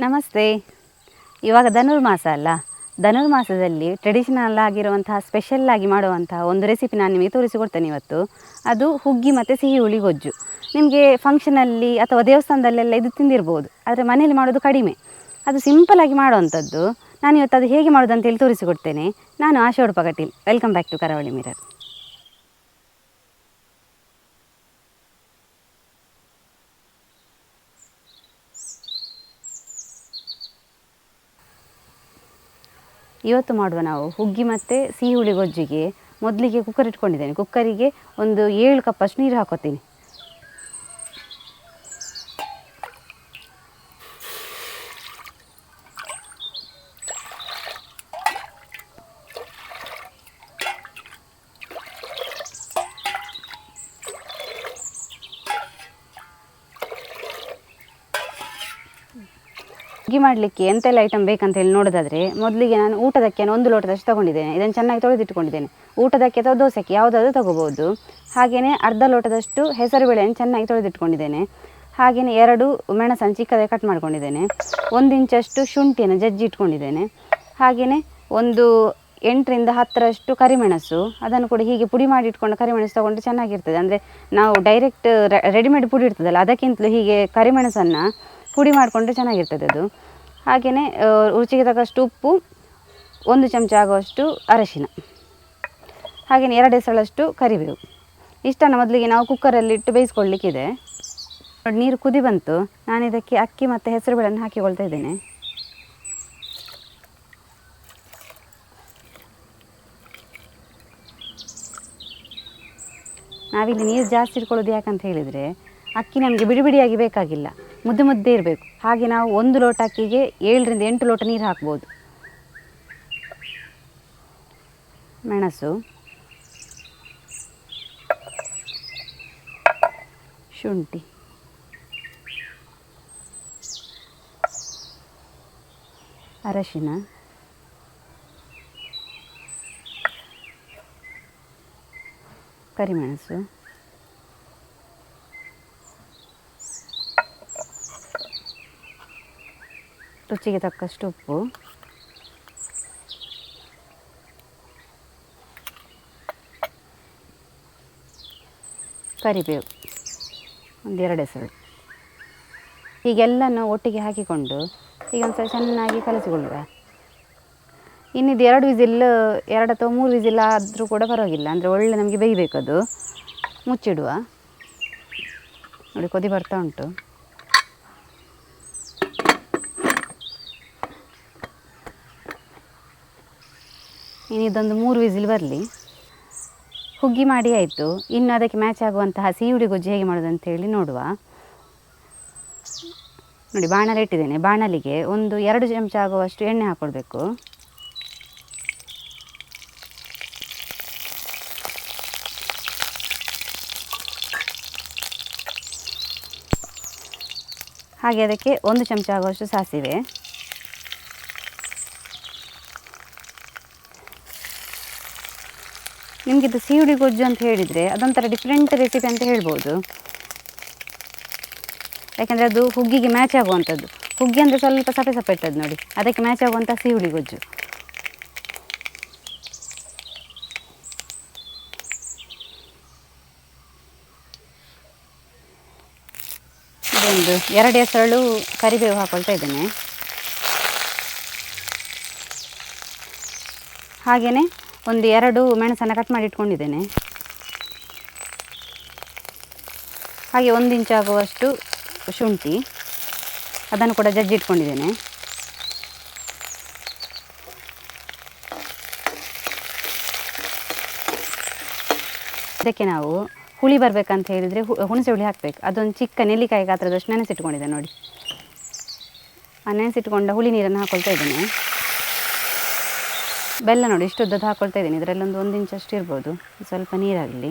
ನಮಸ್ತೆ. ಇವಾಗ ಧನುರ್ಮಾಸ ಅಲ್ಲ, ಧನುರ್ಮಾಸದಲ್ಲಿ ಟ್ರೆಡಿಷನಲ್ ಆಗಿರುವಂತಹ ಸ್ಪೆಷಲ್ ಆಗಿ ಮಾಡುವಂತಹ ಒಂದು ರೆಸಿಪಿ ನಾನು ನಿಮಗೆ ತೋರಿಸಿಕೊಡ್ತೇನೆ ಇವತ್ತು. ಅದು ಹುಗ್ಗಿ ಮತ್ತು ಸಿಹಿ ಹುಳಿ ಗೊಜ್ಜು. ನಿಮಗೆ ಫಂಕ್ಷನಲ್ಲಿ ಅಥವಾ ದೇವಸ್ಥಾನದಲ್ಲೆಲ್ಲ ಇದು ತಿಂದಿರ್ಬೋದು, ಆದರೆ ಮನೇಲಿ ಮಾಡೋದು ಕಡಿಮೆ. ಅದು ಸಿಂಪಲಾಗಿ ಮಾಡುವಂಥದ್ದು. ನಾನು ಇವತ್ತು ಅದು ಹೇಗೆ ಮಾಡೋದು ಅಂತೇಳಿ ತೋರಿಸಿಕೊಡ್ತೇನೆ. ನಾನು Asha Udupa Kateel. Welcome back to Karavali Mirror. ಇವತ್ತು ಮಾಡುವ ನಾವು ಹುಗ್ಗಿ ಮತ್ತು ಸಿಹಿ ಹುಳಿ ಗೊಜ್ಜಿಗೆ ಮೊದಲಿಗೆ ಕುಕ್ಕರ್ ಇಟ್ಕೊಂಡಿದ್ದೇನೆ. ಕುಕ್ಕರಿಗೆ ಒಂದು 7 ಕಪ್ಪಷ್ಟು ನೀರು ಹಾಕೋತೀನಿ. ಹುಗ್ಗಿ ಮಾಡಲಿಕ್ಕೆ ಎಂತೆಲ್ಲ ಐಟಮ್ ಬೇಕಂತ ಹೇಳಿ ನೋಡೋದಾದರೆ, ಮೊದಲಿಗೆ ನಾನು ಊಟದಕ್ಕೆ 1 ಲೋಟದಷ್ಟು ತೊಗೊಂಡಿದ್ದೇನೆ. ಇದನ್ನು ಚೆನ್ನಾಗಿ ತೊಳೆದಿಟ್ಟುಕೊಂಡಿದ್ದೇನೆ. ಊಟದಕ್ಕೆ ಅಥವಾ ದೋಸೆಗೆ ಯಾವುದಾದ್ರೂ ತೊಗೋಬೋದು. ಹಾಗೆಯೇ ಅರ್ಧ ಲೋಟದಷ್ಟು ಹೆಸರುಬೇಳೆಯನ್ನು ಚೆನ್ನಾಗಿ ತೊಳೆದಿಟ್ಕೊಂಡಿದ್ದೇನೆ. ಹಾಗೆಯೇ 2 ಮೆಣಸನ್ನು ಚಿಕ್ಕದಾಗಿ ಕಟ್ ಮಾಡ್ಕೊಂಡಿದ್ದೇನೆ. 1 ಇಂಚಷ್ಟು ಶುಂಠಿಯನ್ನು ಜಜ್ಜಿ ಇಟ್ಕೊಂಡಿದ್ದೇನೆ. ಹಾಗೆಯೇ ಒಂದು 8ರಿಂದ 10ರಷ್ಟು ಕರಿಮೆಣಸು, ಅದನ್ನು ಕೂಡ ಹೀಗೆ ಪುಡಿ ಮಾಡಿ ಇಟ್ಕೊಂಡು ಕರಿಮೆಣಸು ತೊಗೊಂಡ್ರೆ ಚೆನ್ನಾಗಿರ್ತದೆ. ಅಂದರೆ ನಾವು ಡೈರೆಕ್ಟ್ ರೆಡಿಮೇಡ್ ಪುಡಿ ಇರ್ತದಲ್ಲ, ಅದಕ್ಕಿಂತಲೂ ಹೀಗೆ ಕರಿಮೆಣಸನ್ನು ಪುಡಿ ಮಾಡಿಕೊಂಡ್ರೆ ಚೆನ್ನಾಗಿರ್ತದೆ ಅದು. ಹಾಗೆಯೇ ರುಚಿಗೆ ತಕ್ಕಷ್ಟು ಉಪ್ಪು, 1 ಚಮಚ ಆಗುವಷ್ಟು ಅರಶಿನ, ಹಾಗೆಯೇ 2 ಎಸಳಷ್ಟು ಕರಿಬೇವು. ಇಷ್ಟನ್ನು ಮೊದಲಿಗೆ ನಾವು ಕುಕ್ಕರಲ್ಲಿಟ್ಟು ಬೇಯಿಸ್ಕೊಳ್ಳಿಕ್ಕಿದೆ. ನೋಡಿ, ನೀರು ಕುದಿ ಬಂತು. ನಾನು ಇದಕ್ಕೆ ಅಕ್ಕಿ ಮತ್ತು ಹೆಸರುಬೇಳೆಯನ್ನು ಹಾಕಿಕೊಳ್ತಾ ಇದ್ದೇನೆ. ನಾವಿಲ್ಲಿ ನೀರು ಜಾಸ್ತಿ ಇಟ್ಕೊಳ್ಳೋದು ಯಾಕಂತ ಹೇಳಿದರೆ, ಅಕ್ಕಿ ನಮಗೆ ಬಿಡಿ ಬಿಡಿಯಾಗಿ ಬೇಕಾಗಿಲ್ಲ, ಮುದ್ದೆ ಮುದ್ದೆ ಇರಬೇಕು. ಹಾಗೆ ನಾವು 1 ಲೋಟ ಅಕ್ಕಿಗೆ 7ರಿಂದ 8 ಲೋಟ ನೀರು ಹಾಕ್ಬೋದು. ಮೆಣಸು, ಶುಂಠಿ, ಅರಶಿನ, ಕರಿಮೆಣಸು, ರುಚಿಗೆ ತಕ್ಕಷ್ಟು ಉಪ್ಪು, ಕರಿಬೇವು 1-2 ಎಸಳು. ಹೀಗೆಲ್ಲನೂ ಒಟ್ಟಿಗೆ ಹಾಕಿಕೊಂಡು ಈಗ ಒಂದ್ಸಲ ಚೆನ್ನಾಗಿ ಕಲಸಿಕೊಳ್ಳುವ. ಇನ್ನಿದು 2 ವಿಸಿಲ್, 2 ಅಥವಾ 3 ವಿಸಿಲ್ ಆದರೂ ಕೂಡ ಪರವಾಗಿಲ್ಲ, ಅಂದರೆ ಒಳ್ಳೆ ನಮಗೆ ಬೇಯಬೇಕದು. ಮುಚ್ಚಿಡುವ. ನೋಡಿ, ಕೊದಿ ಬರ್ತಾ ಉಂಟು. ಇನ್ನಿದೊಂದು 3 ವಿಸಿಲ್ ಬರಲಿ. ಹುಗ್ಗಿ ಮಾಡಿ ಆಯಿತು. ಇನ್ನು ಅದಕ್ಕೆ ಮ್ಯಾಚ್ ಆಗುವಂತಹ ಸಿಹಿ ಹುಳಿ ಗೊಜ್ಜು ಹೇಗೆ ಮಾಡೋದು ಅಂತೇಳಿ ನೋಡುವ. ನೋಡಿ, ಬಾಣಲೆ ಇಟ್ಟಿದ್ದೇನೆ. ಬಾಣಲಿಗೆ ಒಂದು 2 ಚಮಚ ಆಗುವಷ್ಟು ಎಣ್ಣೆ ಹಾಕ್ಕೊಳ್ಬೇಕು. ಹಾಗೆ ಅದಕ್ಕೆ 1 ಚಮಚ ಆಗುವಷ್ಟು ಸಾಸಿವೆ, ನಿಮಗಿದು ಸಿಹಿ ಹುಳಿ ಗೊಜ್ಜು ಅಂತ ಹೇಳಿದರೆ ಅದೊಂಥರ ಡಿಫ್ರೆಂಟ್ ರೆಸಿಪಿ ಅಂತ ಹೇಳ್ಬೋದು. ಯಾಕೆಂದರೆ ಅದು ಹುಗ್ಗಿಗೆ ಮ್ಯಾಚ್ ಆಗುವಂಥದ್ದು. ಹುಗ್ಗಿ ಅಂದರೆ ಸ್ವಲ್ಪ ಸಪ್ಪೆ ಸಪ್ಪೆ ಇರ್ತದೆ ನೋಡಿ, ಅದಕ್ಕೆ ಮ್ಯಾಚ್ ಆಗುವಂಥ ಸಿಹಿ ಹುಳಿ ಗೊಜ್ಜು. ಇದೊಂದು 2 ಎಸಳು ಕರಿಬೇವು ಹಾಕ್ಕೊಳ್ತಾ ಇದ್ದೇನೆ. ಹಾಗೆಯೇ ಒಂದು 2 ಮೆಣಸನ್ನು ಕಟ್ ಮಾಡಿ ಇಟ್ಕೊಂಡಿದ್ದೇನೆ. ಹಾಗೆ 1 ಇಂಚ್ ಆಗುವಷ್ಟು ಶುಂಠಿ, ಅದನ್ನು ಕೂಡ ಜಜ್ಜಿ ಇಟ್ಕೊಂಡಿದ್ದೇನೆ. ಇದಕ್ಕೆ ನಾವು ಹುಳಿ ಬರಬೇಕಂತ ಹೇಳಿದರೆ ಹುಣಸೆ ಹುಳಿ ಹಾಕಬೇಕು. ಅದೊಂದು ಚಿಕ್ಕ ನೆಲ್ಲಿಕಾಯಿ ಗಾತ್ರದಷ್ಟು ನೆನೆಸಿಟ್ಕೊಂಡಿದ್ದೆ ನೋಡಿ. ಆ ನೆನೆಸಿಟ್ಕೊಂಡ ಹುಳಿ ನೀರನ್ನು ಹಾಕ್ಕೊಳ್ತಾ ಇದ್ದೇನೆ. ಬೆಲ್ಲ ನೋಡಿ, ಇಷ್ಟು ಉದ್ದದ್ದು ಹಾಕ್ಕೊಳ್ತಾ ಇದ್ದೀನಿ. ಇದರಲ್ಲಿ 1 ಇಂಚಷ್ಟು ಇರ್ಬೋದು. ಸ್ವಲ್ಪ ನೀರಾಗಲಿ.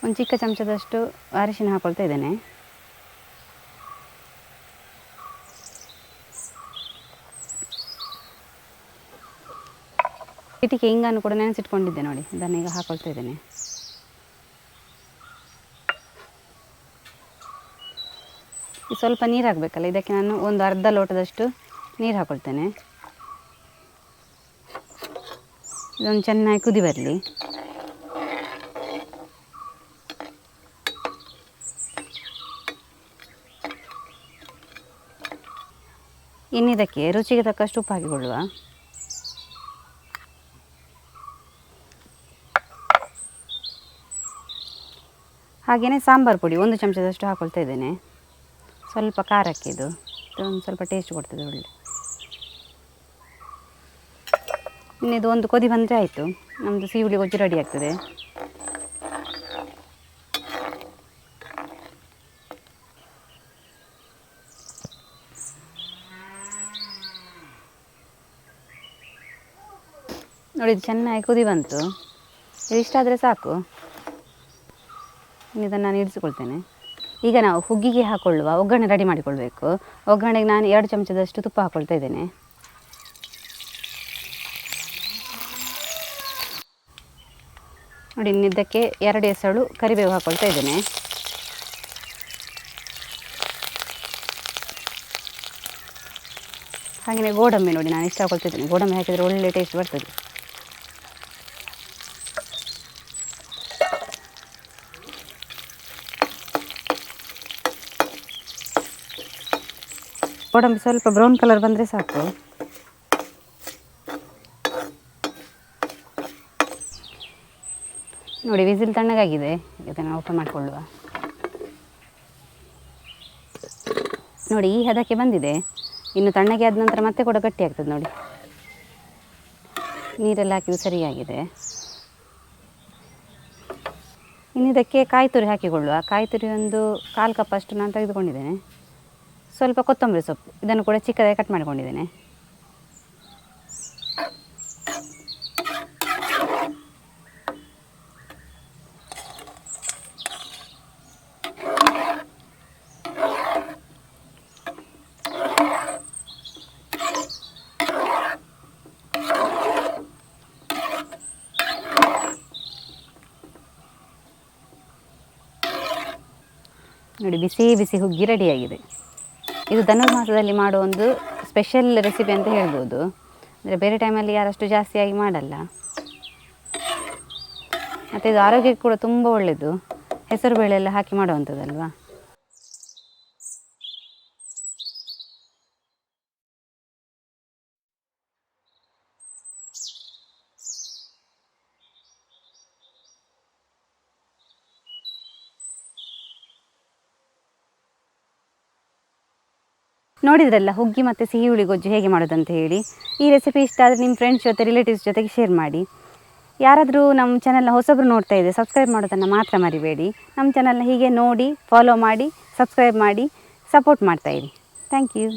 ಒಂದು ಚಿಕ್ಕ ಚಮಚದಷ್ಟು ಅರಿಶಿನ ಹಾಕ್ಕೊಳ್ತಾ ಇದ್ದೇನೆ. ಚಿಟಿಕೆ ಹಿಂಗನ್ನು ಕೂಡ ನೆನೆಸಿಟ್ಕೊಂಡಿದ್ದೆ ನೋಡಿ, ಅದನ್ನು ಈಗ ಹಾಕೊಳ್ತಾ ಇದ್ದೇನೆ. ಸ್ವಲ್ಪ ನೀರು ಹಾಕಬೇಕಲ್ಲ, ಇದಕ್ಕೆ ನಾನು ಒಂದು ಅರ್ಧ ಲೋಟದಷ್ಟು ನೀರು ಹಾಕೊಳ್ತೇನೆ. ಇದೊಂದು ಚೆನ್ನಾಗಿ ಕುದಿ ಬರಲಿ. ಇನ್ನಿದಕ್ಕೆ ರುಚಿಗೆ ತಕ್ಕಷ್ಟು ಉಪ್ಪು ಹಾಕಿಕೊಳ್ಳುವ. ಹಾಗೆಯೇ ಸಾಂಬಾರು ಪುಡಿ 1 ಚಮಚದಷ್ಟು ಹಾಕೊಳ್ತಾ ಇದ್ದೇನೆ. ಸ್ವಲ್ಪ ಖಾರಕ್ಕೆ ಇದು ಒಂದು ಸ್ವಲ್ಪ ಟೇಸ್ಟ್ ಕೊಡ್ತದೆ ಒಳ್ಳೆ. ಇನ್ನಿದು ಒಂದು ಕೊದಿ ಬಂದರೆ ಆಯಿತು, ನಮ್ಮದು ಸಿಹಿ ಹುಳಿ ಗೊಜ್ಜು ರೆಡಿ ಆಗ್ತದೆ. ನೋಡಿ ಇದು ಚೆನ್ನಾಗಿ ಕುದಿ ಬಂತು. ಇದಿಷ್ಟಾದರೆ ಸಾಕು. ಇದನ್ನು ನಾನು ಇರಿಸಿಕೊಳ್ತೇನೆ. ಈಗ ನಾವು ಹುಗ್ಗಿಗೆ ಹಾಕೊಳ್ಳುವ ಒಗ್ಗರಣೆ ರೆಡಿ ಮಾಡಿಕೊಳ್ಬೇಕು. ಒಗ್ಗರಣೆಗೆ ನಾನು 2 ಚಮಚದಷ್ಟು ತುಪ್ಪ ಹಾಕ್ಕೊಳ್ತಾ ಇದ್ದೇನೆ. ನೋಡಿ ಇನ್ನಿದ್ದಕ್ಕೆ 2 ಎಸಳು ಕರಿಬೇವು ಹಾಕ್ಕೊಳ್ತಾ ಇದ್ದೇನೆ. ಹಾಗೆಯೇ ಗೋಡಂಬಿ ನೋಡಿ ನಾನು ಇಷ್ಟ ಹಾಕ್ಕೊಳ್ತಾ ಇದ್ದೇನೆ. ಗೋಡಂಬಿ ಹಾಕಿದರೆ ಒಳ್ಳೆ ಟೇಸ್ಟ್ ಬರ್ತದೆ. ಗೋಡಂಬಿ ಸ್ವಲ್ಪ ಬ್ರೌನ್ ಕಲರ್ ಬಂದರೆ ಸಾಕು. ನೋಡಿ ವಿಸಿಲ್ ತಣ್ಣಗಾಗಿದೆ, ಇದನ್ನು ಓಪನ್ ಮಾಡಿಕೊಳ್ಳುವ. ನೋಡಿ ಈ ಹದಕ್ಕೆ ಬಂದಿದೆ. ಇನ್ನು ತಣ್ಣಗೆ ಆದ ನಂತರ ಮತ್ತೆ ಕೂಡ ಗಟ್ಟಿ ಆಗ್ತದೆ ನೋಡಿ. ನೀರೆಲ್ಲ ಹಾಕಿದ್ದು ಸರಿಯಾಗಿದೆ. ಇನ್ನಿದಕ್ಕೆ ಕಾಯಿ ತುರಿ ಹಾಕಿಕೊಳ್ಳುವ. ಕಾಯಿ ತುರಿ ಒಂದು 1/4 ಕಪ್ ಅಷ್ಟು ನಾನು ತೆಗೆದುಕೊಂಡಿದ್ದೇನೆ. ಸ್ವಲ್ಪ ಕೊತ್ತಂಬರಿ ಸೊಪ್ಪು ಇದನ್ನು ಕೂಡ ಚಿಕ್ಕದಾಗಿ ಕಟ್ ಮಾಡಿಕೊಂಡಿದ್ದೇನೆ. ನೋಡಿ ಬಿಸಿ ಬಿಸಿ ಹುಗ್ಗಿ ರೆಡಿಯಾಗಿದೆ. ಇದು ಧನುರ್ಮಾಸದಲ್ಲಿ ಮಾಡೋ ಒಂದು ಸ್ಪೆಷಲ್ ರೆಸಿಪಿ ಅಂತ ಹೇಳ್ಬೋದು. ಅಂದರೆ ಬೇರೆ ಟೈಮಲ್ಲಿ ಯಾರಷ್ಟು ಜಾಸ್ತಿಯಾಗಿ ಮಾಡಲ್ಲ. ಮತ್ತು ಇದು ಆರೋಗ್ಯಕ್ಕೆ ಕೂಡ ತುಂಬ ಒಳ್ಳೆಯದು. ಹೆಸರುಬೇಳೆ ಎಲ್ಲ ಹಾಕಿ ಮಾಡುವಂಥದ್ದಲ್ವಾ. ನೋಡಿದ್ರಲ್ಲ ಹುಗ್ಗಿ ಮತ್ತು ಸಿಹಿ ಹುಳಿ ಗೊಜ್ಜು ಹೇಗೆ ಮಾಡೋದಂತ ಹೇಳಿ. ಈ ರೆಸಿಪಿ ಇಷ್ಟ ಆದರೆ ನಿಮ್ಮ ಫ್ರೆಂಡ್ಸ್ ಜೊತೆ ರಿಲೇಟಿವ್ಸ್ ಜೊತೆಗೆ ಶೇರ್ ಮಾಡಿ. ಯಾರಾದರೂ ನಮ್ಮ ಚಾನಲ್ನ ಹೊಸಬ್ರು ನೋಡ್ತಾ ಇದ್ದರೆ ಸಬ್ಸ್ಕ್ರೈಬ್ ಮಾಡೋದನ್ನು ಮಾತ್ರ ಮರಿಬೇಡಿ. ನಮ್ಮ ಚಾನಲ್ನ ಹೀಗೆ ನೋಡಿ ಫಾಲೋ ಮಾಡಿ ಸಬ್ಸ್ಕ್ರೈಬ್ ಮಾಡಿ ಸಪೋರ್ಟ್ ಮಾಡ್ತಾಯಿರಿ. Thank you.